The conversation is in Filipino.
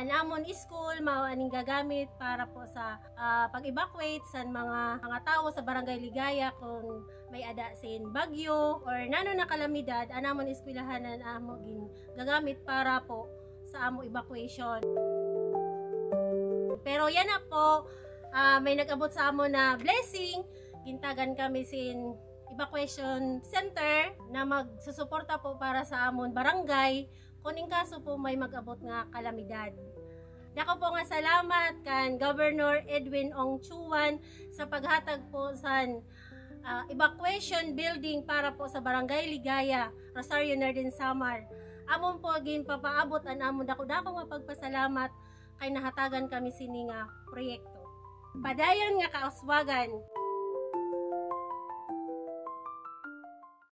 namon school mao aning gagamit para po sa pag-evacuate sa mga tao sa Barangay Ligaya kung may ada sin bagyo or nano na kalamidad, namon eskwelahanan amo gin gagamit para po sa amo evacuation. Pero yan na po, may nag-abot sa amo na blessing, gintagan kami sin evacuation center na magsusuporta po para sa amon barangay kung in kaso po may mag-abot nga kalamidad. Dako po nga salamat kan Governor Edwin Ong Chuan sa paghatag po sa evacuation building para po sa Barangay Ligaya, Rosario Northern Samar. Amon po ginpapaabot an amon dako-dako nga pagpasalamat kay nahatagan kami sini nga proyekto. Padayon nga kauswagan.